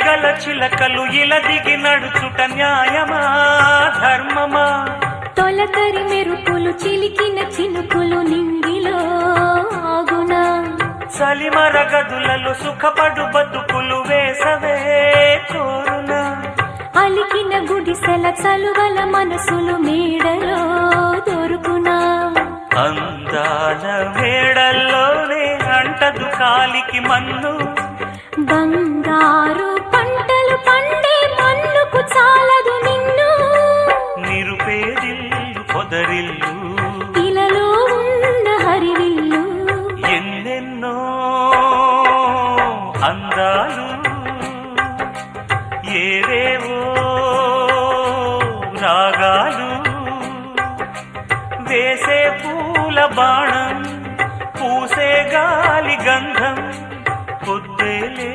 గల చిలకలు ఇలా దిగి నడుచుట న్యాయమా ధర్మమా? తొలకరి మెరుపులు చిలికిన చినుకులు నింగిలో ఆగునా? చలిమర గదులలో సుఖపడు బతుకులు వేసవే కోరునా? అలికిన గుడిసెల చలువల మనసులు మేడలో దొరుకునా? అందాల మేడల్లోనే అంటదు కాలికి మన్ను, బంగారు పంటలు పండే మన్నుకు చాలదు నిన్ను. నిరుపేదిల్లు పొదరిల్లు ఇలలో ఉన్న హరివిల్లు ఎన్నెన్నో అందాలు ఏవేవో రాగాలు వేసే పూల బాణం పూసే గాలి గంధం పొద్దేలే